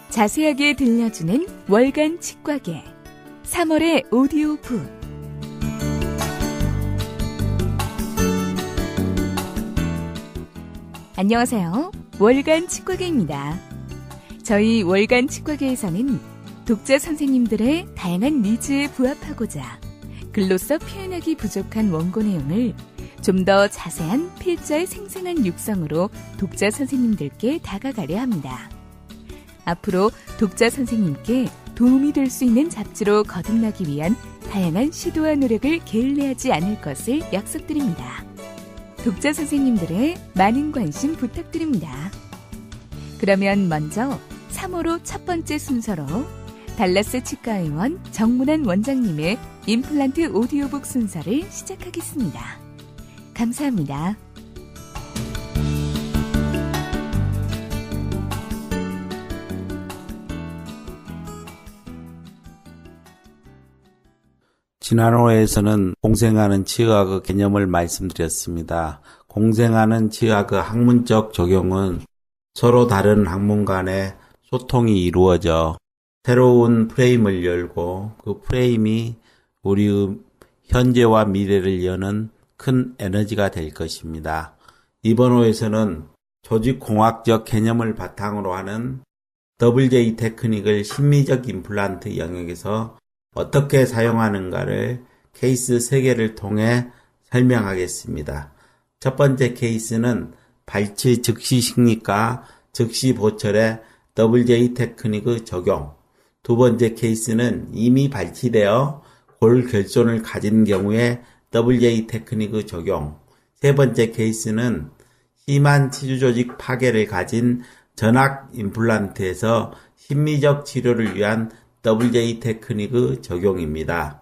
자세하게 들려주는 월간 치과계 3월의 오디오북. 안녕하세요. 월간 치과계입니다. 저희 월간 치과계에서는 독자 선생님들의 다양한 니즈에 부합하고자 글로써 표현하기 부족한 원고 내용을 좀 더 자세한 필자의 생생한 육성으로 독자 선생님들께 다가가려 합니다. 앞으로 독자 선생님께 도움이 될 수 있는 잡지로 거듭나기 위한 다양한 시도와 노력을 게을리하지 않을 것을 약속드립니다. 독자 선생님들의 많은 관심 부탁드립니다. 그러면 먼저 3호로 첫 번째 순서로 달라스 치과의원 정문환 원장님의 임플란트 오디오북 순서를 시작하겠습니다. 감사합니다. 지난 호에서는 공생하는 치의학의 개념을 말씀드렸습니다. 공생하는 치의학의 학문적 적용은 서로 다른 학문 간의 소통이 이루어져 새로운 프레임을 열고 그 프레임이 우리의 현재와 미래를 여는 큰 에너지가 될 것입니다. 이번 호에서는 조직공학적 개념을 바탕으로 하는 WJ 테크닉을 심미적 임플란트 영역에서 어떻게 사용하는가를 케이스 3개를 통해 설명하겠습니다. 첫 번째 케이스는 발치 즉시 식립과 즉시 보철의 WJ 테크닉의 적용. 두 번째 케이스는 이미 발치되어 골 결손을 가진 경우에 WJ 테크닉의 적용. 세 번째 케이스는 심한 치주조직 파괴를 가진 전악 임플란트에서 심미적 치료를 위한 WJ 테크닉의 적용입니다.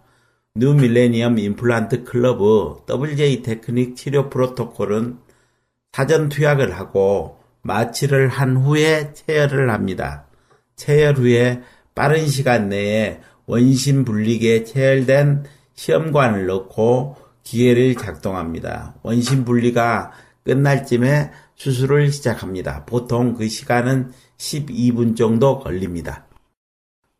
뉴 밀레니엄 임플란트 클럽의 WJ 테크닉 치료 프로토콜은 사전 투약을 하고 마취를 한 후에 체열을 합니다. 체열 후에 빠른 시간 내에 원심 분리기에 체열된 시험관을 넣고 기계를 작동합니다. 원심 분리가 끝날 쯤에 수술을 시작합니다. 보통 그 시간은 12분 정도 걸립니다.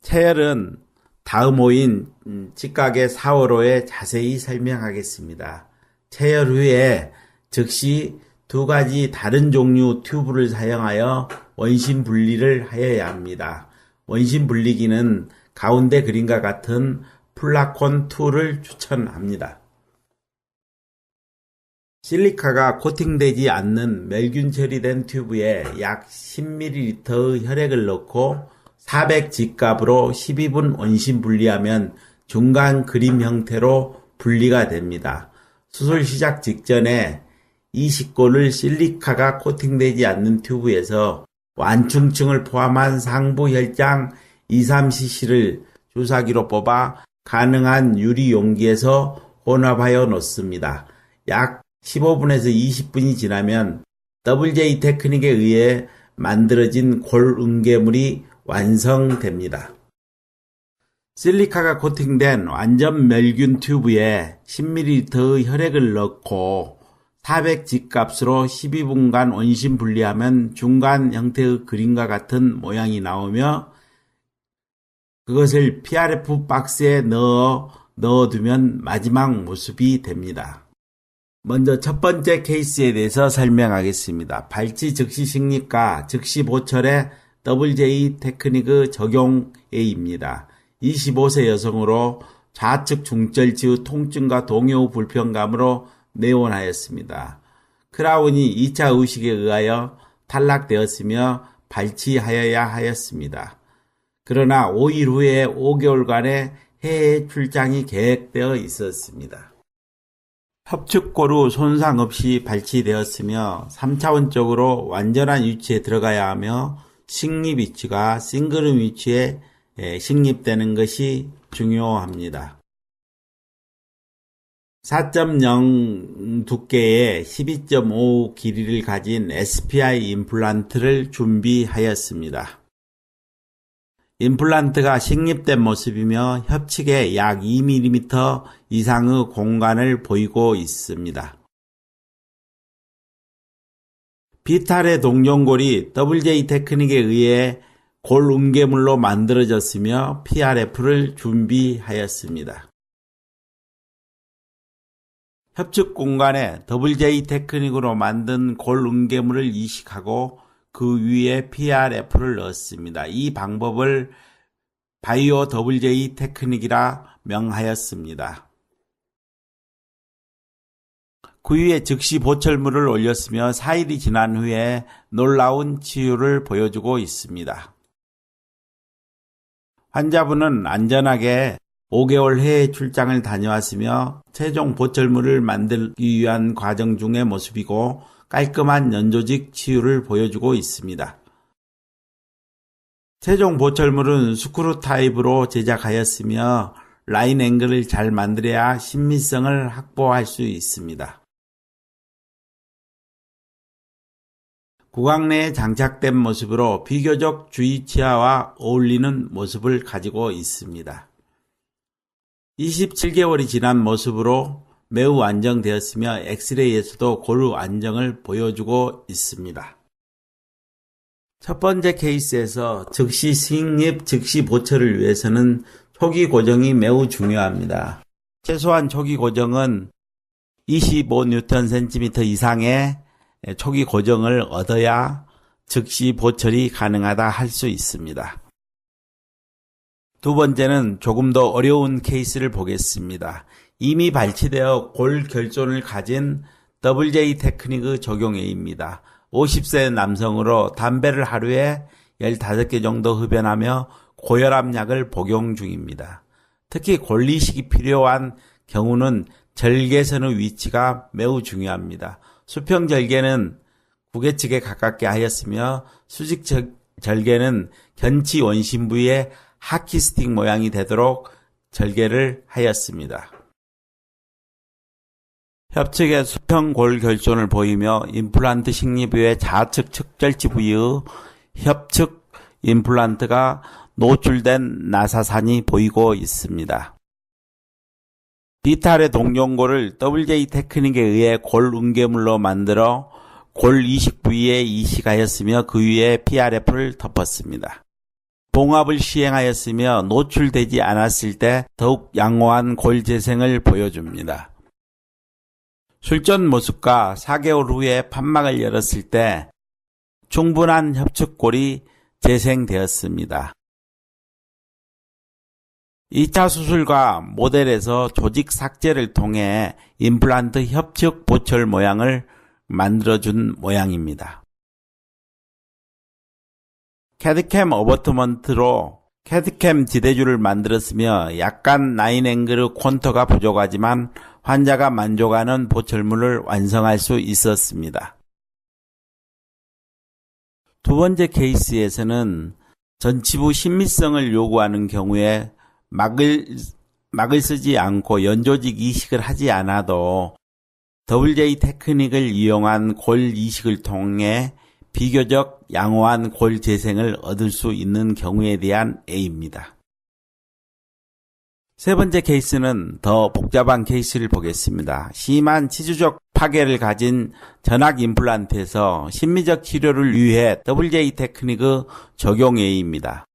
체열은 다음 호인 치과계 4호로에 자세히 설명하겠습니다. 체열 후에 즉시 2가지 다른 종류 튜브를 사용하여 원심 분리를 하여야 합니다. 원심 분리기는 가운데 그림과 같은 플라콘 2를 추천합니다. 실리카가 코팅되지 않는 멸균 처리된 튜브에 약 10ml의 혈액을 넣고 400G값으로 12분 원심 분리하면 중간 그림 형태로 분리가 됩니다. 수술 시작 직전에 20골을 실리카가 코팅되지 않는 튜브에서 완충층을 포함한 상부 혈장 2-3cc를 주사기로 뽑아 가능한 유리 용기에서 혼합하여 놓습니다. 약 15분에서 20분이 지나면 WJ 테크닉에 의해 만들어진 골 응계물이 완성됩니다. 실리카가 코팅된 완전 멸균 튜브에 10ml의 혈액을 넣고 400G 값으로 12분간 원심 분리하면 중간 형태의 그림과 같은 모양이 나오며 그것을 PRF 박스에 넣어두면 마지막 모습이 됩니다. 먼저 첫 번째 케이스에 대해서 설명하겠습니다. 발치 즉시 식립과 즉시 보철의 WJ 테크닉의 적용A입니다. 25세 여성으로 좌측 중절치의 통증과 동요 불편감으로 내원하였습니다. 크라운이 2차 의식에 의하여 탈락되었으며 발치하여야 하였습니다. 그러나 5일 후에 5개월간의 해외 출장이 계획되어 있었습니다. 협축골의 손상 없이 발치되었으며 3차원적으로 완전한 위치에 들어가야 하며 식립 위치가 싱글음 위치에 식립되는 것이 중요합니다. 4.0 두께의 12.5 길이를 가진 SPI 임플란트를 준비하였습니다. 임플란트가 식립된 모습이며 협측에 약 2mm 이상의 공간을 보이고 있습니다. 비탈의 동종골이 WJ 테크닉에 의해 골 음계물로 만들어졌으며 PRF를 준비하였습니다. 협측 공간에 WJ 테크닉으로 만든 골 음계물을 이식하고 그 위에 PRF를 넣었습니다. 이 방법을 바이오 WJ 테크닉이라 명하였습니다. 그 위에 즉시 보철물을 올렸으며 4일이 지난 후에 놀라운 치유를 보여주고 있습니다. 환자분은 안전하게 5개월 해외 출장을 다녀왔으며 최종 보철물을 만들기 위한 과정 중의 모습이고 깔끔한 연조직 치유를 보여주고 있습니다. 최종 보철물은 스크루 타입으로 제작하였으며 라인 앵글을 잘 만들어야 신미성을 확보할 수 있습니다. 구강 내에 장착된 모습으로 비교적 주위치아와 어울리는 모습을 가지고 있습니다. 27개월이 지난 모습으로 매우 안정되었으며 엑스레이에서도 고루 안정을 보여주고 있습니다. 첫 번째 케이스에서 즉시 식립, 즉시 보철을 위해서는 초기 고정이 매우 중요합니다. 최소한 초기 고정은 25Nm 이상의 초기 고정을 얻어야 즉시 보철이 가능하다 할 수 있습니다. 두 번째는 조금 더 어려운 케이스를 보겠습니다. 이미 발치되어 골 결손을 가진 WJ 테크닉의 적용에입니다. 50세 남성으로 담배를 하루에 15개 정도 흡연하며 고혈압약을 복용 중입니다. 특히 골 이식이 필요한 경우는 절개선의 위치가 매우 중요합니다. 수평 절개는 구개측에 가깝게 하였으며 수직 절개는 견치 원심 부위에 하키스틱 모양이 되도록 절개를 하였습니다. 협측의 수평 골 결손을 보이며 임플란트 식립 후에 좌측 측절지 부위의 협측 임플란트가 노출된 나사산이 보이고 있습니다. 비탈의 동종골을 WJ 테크닉에 의해 골 음계물로 만들어 골 이식 부위에 이식하였으며 그 위에 PRF를 덮었습니다. 봉합을 시행하였으며 노출되지 않았을 때 더욱 양호한 골 재생을 보여줍니다. 술전 모습과 4개월 후에 판막을 열었을 때 충분한 협측골이 재생되었습니다. 2차 수술과 모델에서 조직 삭제를 통해 임플란트 협측 보철 모양을 만들어준 모양입니다. 캐드캠 어버트먼트로 캐드캠 지대줄을 만들었으며 약간 라인 앵글의 콘터가 부족하지만 환자가 만족하는 보철물을 완성할 수 있었습니다. 두 번째 케이스에서는 전치부 신미성을 요구하는 경우에 막을 쓰지 않고 연조직 이식을 하지 않아도 WJ 테크닉을 이용한 골 이식을 통해 비교적 양호한 골 재생을 얻을 수 있는 경우에 대한 A입니다. 세 번째 케이스는 더 복잡한 케이스를 보겠습니다. 심한 치주적 파괴를 가진 전악 임플란트에서 심미적 치료를 위해 WJ 테크닉의 적용 A입니다.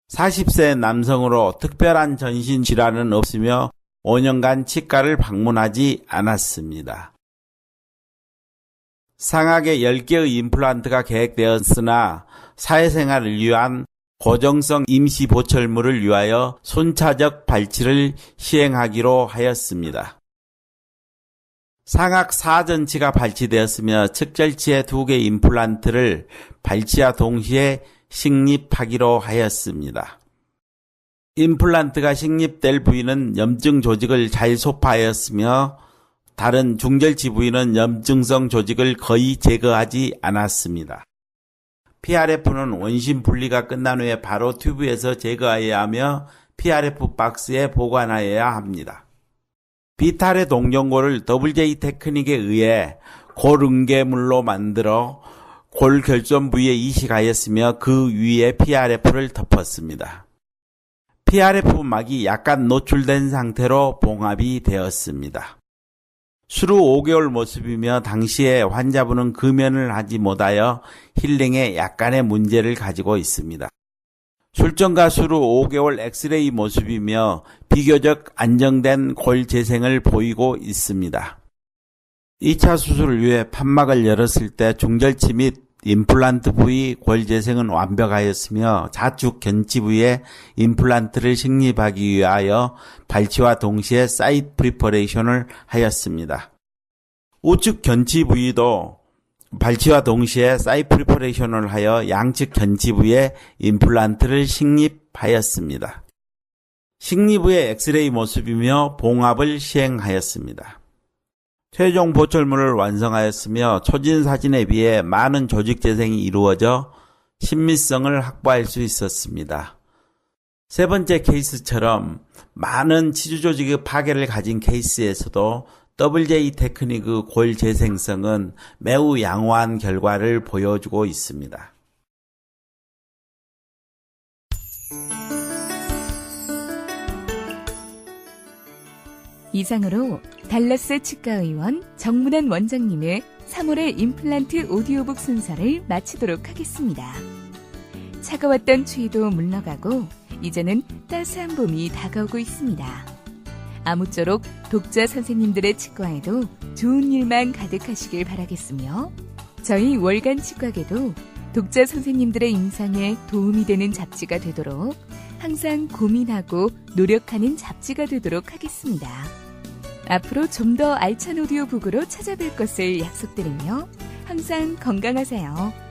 40세 남성으로 특별한 전신 질환은 없으며 5년간 치과를 방문하지 않았습니다. 상하게 10개의 임플란트가 계획되었으나 사회생활을 위한 고정성 임시 보철물을 위하여 순차적 발치를 시행하기로 하였습니다. 상악 4전치가 발치되었으며 측절치의 2개 임플란트를 발치와 동시에 식립하기로 하였습니다. 임플란트가 식립될 부위는 염증 조직을 잘 소파하였으며 다른 중절치 부위는 염증성 조직을 거의 제거하지 않았습니다. PRF는 원심 분리가 끝난 후에 바로 튜브에서 제거하여야 하며 PRF 박스에 보관하여야 합니다. 비탈의 동종골을 WJ 테크닉에 의해 골 음계물로 만들어 골 결손 부위에 이식하였으며 그 위에 PRF를 덮었습니다. PRF 막이 약간 노출된 상태로 봉합이 되었습니다. 수루 5개월 모습이며 당시에 환자분은 금연을 하지 못하여 힐링에 약간의 문제를 가지고 있습니다. 술정과 수루 5개월 엑스레이 모습이며 비교적 안정된 골 재생을 보이고 있습니다. 2차 수술을 위해 판막을 열었을 때 중절치 및 임플란트 부위 골 재생은 완벽하였으며 좌측 견치 부위에 임플란트를 식립하기 위하여 발치와 동시에 사이드 프리퍼레이션을 하였습니다. 우측 견치 부위도 발치와 동시에 사이드 프리퍼레이션을 하여 양측 견치 부위에 임플란트를 식립하였습니다. 식립 후의 엑스레이 모습이며 봉합을 시행하였습니다. 최종 보철물을 완성하였으며 초진 사진에 비해 많은 조직 재생이 이루어져 친밀성을 확보할 수 있었습니다. 세 번째 케이스처럼 많은 치주 조직의 파괴를 가진 케이스에서도 WJ 테크닉의 골 재생성은 매우 양호한 결과를 보여주고 있습니다. 이상으로 달라스 치과의원 정문환 원장님의 3월의 임플란트 오디오북 순서를 마치도록 하겠습니다. 차가웠던 추위도 물러가고 이제는 따스한 봄이 다가오고 있습니다. 아무쪼록 독자 선생님들의 치과에도 좋은 일만 가득하시길 바라겠으며 저희 월간 치과계도 독자 선생님들의 임상에 도움이 되는 잡지가 되도록 항상 고민하고 노력하는 잡지가 되도록 하겠습니다. 앞으로 좀 더 알찬 오디오북으로 찾아뵐 것을 약속드리며 항상 건강하세요.